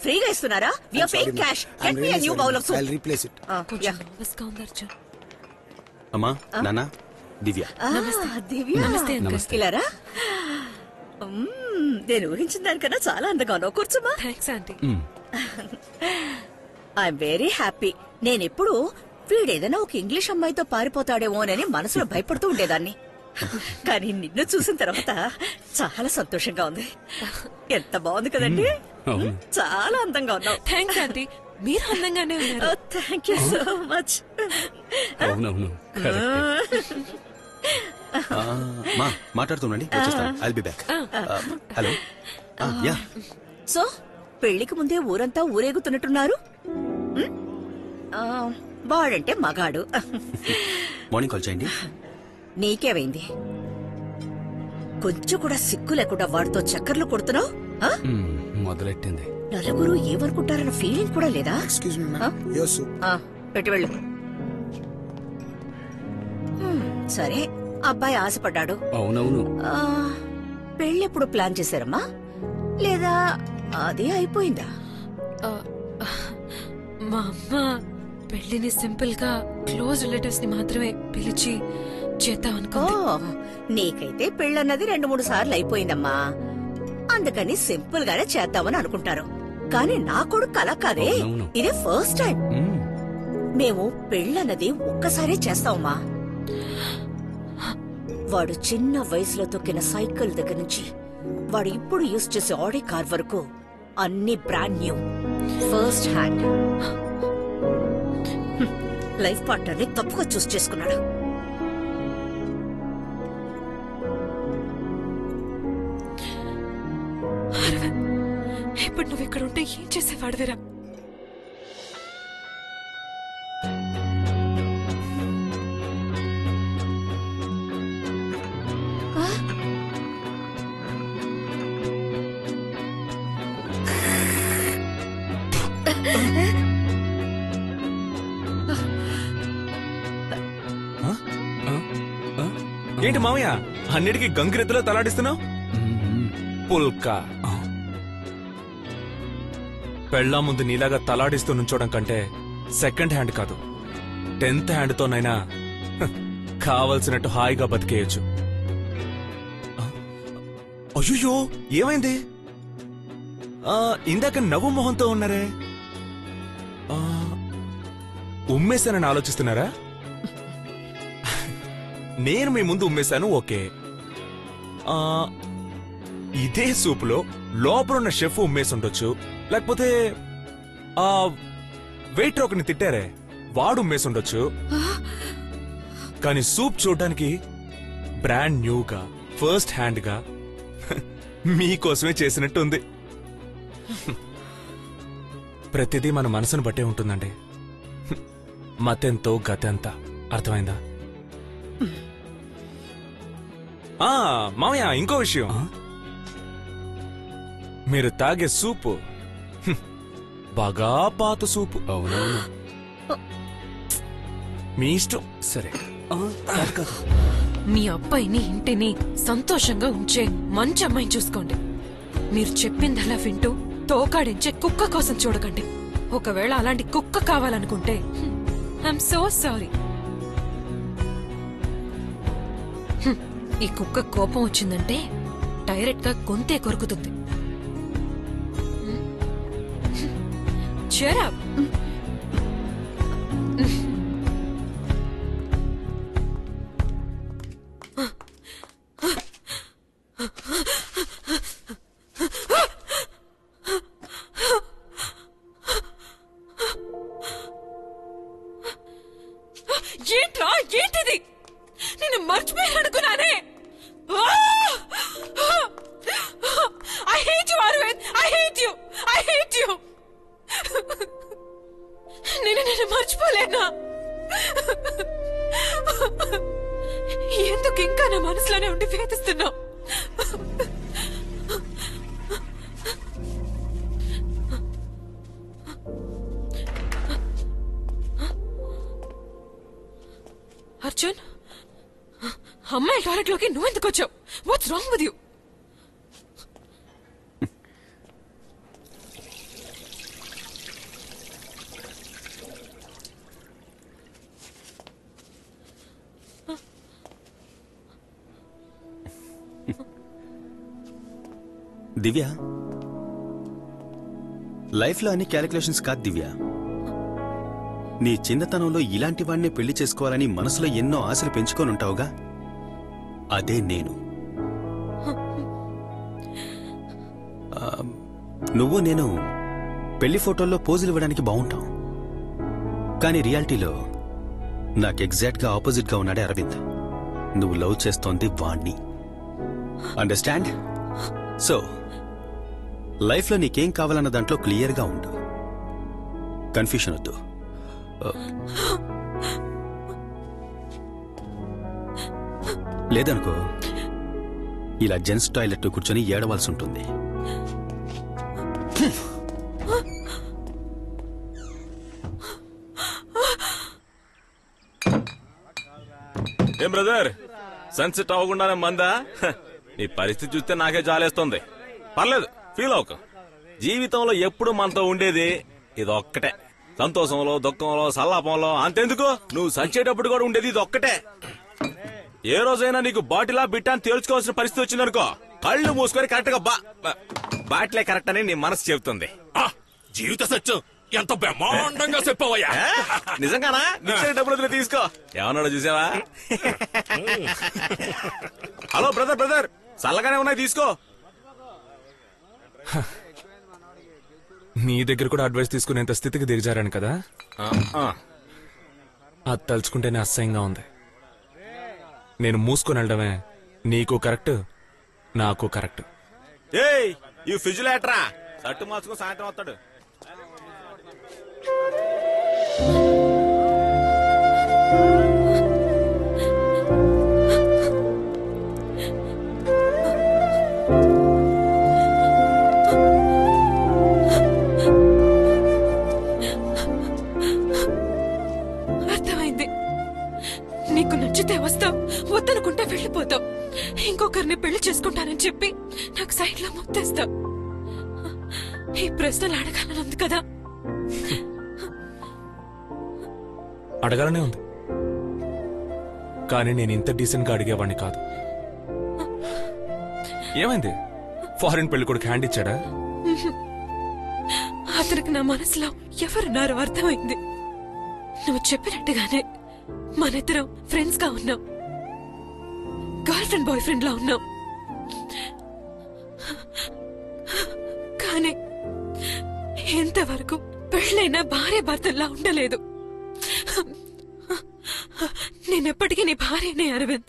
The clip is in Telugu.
ఫ్రీగా ఇస్తున్నారా? We are paying cash. Get me a new bowl of soup. I'll replace it. అమ్మా నాన్న దివ్య. దివ్య నమస్తే. ఇలారా. నేను ఊహించిన దానికన్నా చాలా అందంగా ఉన్నావు. కూర్చోమా. I'm very happy. నేనెప్పుడు వీడేదైనా ఒక ఇంగ్లీష్ అమ్మాయితో పారిపోతాడేమోనని మనసులో భయపడుతూ ఉండేదాన్ని. కానీ నిన్ను చూసిన తర్వాత చాలా సంతోషంగా ఉంది. ఎంత బాగుంది కదండి. చాలా అందంగా ఉన్నావు. Thanks aunty. మీరు అందంగానే ఉన్నారు. Thank you so much. అవునవును మాట్లాడుతుండండి, I'll be back. Hello. Yeah. So పెళ్లికి ముందే ఊరంతా ఊరేగుతున్నట్టున్నారు. వాడంటే మగాడు. మార్నింగ్ కాల్ చేయండి. నీకేమైంది? కొంచెం కూడా సిగ్గు లేకుండా వాడితో చక్కర్లు కొడుతున్నావు. మొదలెట్టింది. నలుగురు ఏమనుకుంటారన్న ఫీలింగ్ కూడా లేదా? Excuse me, ma'am. Your soup. పెట్టి వెళ్ళు. సరే, అబ్బాయి ఆశపడ్డాడు. అవునవును. పెళ్ళెప్పుడు ప్లాన్ చేశారమ్మా? లేదా అదే అయిపోయిందా? మా అమ్మ పెళ్లిని సింపుల్ గా క్లోజ్ రిలేటివ్స్ ని మాత్రమే పిలిచి చేద్దాం అనుకుంది. నీకైతే పెళ్ళన్నది 2-3 సార్లు అయిపోయిందమ్మా. అందుకని సింపుల్ గానే చేద్దామని అనుకుంటారు. కానీ నా కొడుకు అలా కాదే. ఇదే ఫస్ట్ టైం. మేము పెళ్ళన్నది ఒక్కసారే చేస్తామమ్మా. వాడు చిన్న వయసులో తొక్కిన సైకిల్ దగ్గర నుంచి వాడు ఇప్పుడు యూజ్ చేసే ఆడి కార్ వరకు అన్ని brand new, first hand. Life partner ని తప్పుగా చూస్ చేసుకున్నాడు. ఇప్పుడు నువ్వు ఇక్కడ ఉంటే ఏం చేసేవాడు వీరా? ఏంటి మామయ్య అన్నిటికీ గంగిరెద్దులో తలాడిస్తున్నావు? పుల్కా పెళ్ళా ముందు నీలాగా తలాడిస్తూ నుంచోడం కంటే సెకండ్ హ్యాండ్ కాదు 10th హ్యాండ్ తోనైనా కావలసినట్టు హాయిగా బతికేయచ్చు. అయ్యో ఏమైంది? ఇందాక నవ్వు మొహంతో ఉన్నారే. ఉమ్మేశానని ఆలోచిస్తున్నారా? నేను మీ ముందు ఉమ్మేశాను, ఓకే. ఇదే సూపులో లోపలున్న షెఫ్ ఉమ్మేసి ఉండొచ్చు, లేకపోతే ఆ వెయిటర్ ఒకరిని తిట్టారే వాడు ఉమ్మేసి ఉండొచ్చు. కానీ సూప్ చూడడానికి బ్రాండ్ న్యూగా, ఫస్ట్ హ్యాండ్ గా మీకోసమే చేసినట్టు ఉంది. ప్రతిదీ మన మనసును బట్టే ఉంటుందండి. మతెంతో గతెంత. అర్థమైందా? మామయ్య ఇంకో విషయం, మీరు తాగే సూపు బాగా పాత సూపు. అవునవును. మీ ఇష్టం. సరే. మీ అబ్బాయిని ఇంటిని సంతోషంగా ఉంచే మంచి అమ్మాయిని చూసుకోండి. మీరు చెప్పిందలా వింటూ తోకాడించే కుక్క కోసం చూడకండి. ఒకవేళ అలాంటి కుక్క కావాలనుకుంటే ఐఎమ్ సో సారీ. ఈ కుక్క కోపం వచ్చిందంటే డైరెక్ట్ గా గొంతే కొరుకుతుంది. Shut up. ఏంట్రా ఏంటిది? నేను మర్చిపోయాను అనుకున్నానే. I hate you, Arvind. I hate you. I hate you. నేను మర్చిపోలేనా? ఎందుకు ఇంకా నా మనసులోనే ఉండి వేధిస్తున్నావు? అర్జున్, అమ్మాయి టాయిలెట్ లోకి నువ్వెందుకు వచ్చావు? What's wrong with you? Divya, లైఫ్లో అన్ని క్యాలిక్యులేషన్స్ కాదు దివ్య. నీ చిన్నతనంలో ఇలాంటి వాడిని పెళ్లి చేసుకోవాలని మనసులో ఎన్నో ఆశలు పెంచుకొని ఉంటావుగా, అదే నేను. నువ్వు నేను పెళ్లి ఫోటోల్లో పోజులు ఇవ్వడానికి బాగుంటాం, కానీ రియాలిటీలో నాకు ఎగ్జాక్ట్ గా ఆపోజిట్ గా ఉన్నాడే అరవింద్. నువ్వు లవ్ చేస్తోంది వాణ్ణి. అండర్స్టాండ్? సో లైఫ్లో నీకేం కావాలన్న దాంట్లో క్లియర్గా ఉండు. కన్ఫ్యూషన్ వద్దు. లేదనుకో ఇలా జెంట్స్ టాయిలెట్ కూర్చొని ఏడవలసి ఉంటుంది. ఏం బ్రదర్, సన్సెట్ అవ్వకుండానే మందా? నీ పరిస్థితి చూస్తే నాకే జాలేస్తుంది. పర్లేదు, ఫీల్ అవ్వకు. జీవితంలో ఎప్పుడు మనతో ఉండేది ఇది ఒక్కటే. సంతోషంలో, దుఃఖంలో, సల్లాపంలో, అంతెందుకు నువ్వు సచ్చేటప్పుడు కూడా ఉండేది ఇది ఒక్కటే. ఏ రోజైనా నీకు బాటిలా బిట్టా అని తేల్చుకోవాల్సిన పరిస్థితి వచ్చిందనుకో, కళ్ళు మూసుకొని కరెక్ట్ గా బాటిలే కరెక్ట్ అని నీ మనసు చెబుతుంది. జీవిత సత్యం ఎంత బ్రహ్మాండంగా చెప్పవయ్యా. నిజంగానా? నిశ్చయ డబ్బులు వదిలే తీసుకో. ఏమన్నాడో చూసావా? హలో బ్రదర్, బ్రదర్ చల్లగానే ఉన్నాయి, తీసుకో. నీ దగ్గర కూడా అడ్వైస్ తీసుకునేంత స్థితికి దిగజారాను కదా. అది తలుచుకుంటేనే అసహ్యంగా ఉంది. నేను మూసుకొని వెళ్ళడమే నీకు కరెక్ట్, నాకు కరెక్ట్. ఏయ్, ఈ ఫిజులేట్రా సట్టు మార్చుకుని సాయంత్రం వస్తాడు. అర్థమైంది. నీకు నచ్చితే వస్తావు, వద్దనుకుంటే వెళ్ళిపోతావు. ఇంకొకరిని పెళ్లి చేసుకుంటానని చెప్పి నాకు సైడ్ లో ముత్తేస్తావు. ఈ ప్రశ్నలు అడగాలని ఉంది కదా. అడగాలనే ఉంది, కానీ నేను ఇంత డీసెంట్ గా అడిగేవాడిని కాదు. ఏమైంది? ఫారిన్ పెళ్లి కొడుకు హ్యాండ్ ఇచ్చాడా? అతనికి నా మనసులో ఎవరున్నారో అర్థమైంది. నువ్వు చెప్పినట్టుగానే మనిద్దరం ఫ్రెండ్స్ గా ఉన్నాం, గర్ల్ ఫ్రెండ్ బాయ్ ఫ్రెండ్ లా ఉన్నాం. కానీ ఇంతవరకు పెళ్ళైన భార్య భర్తల్లా ఉండలేదు. నేనెప్పటికీ నీ భార్యనే అరవింద్.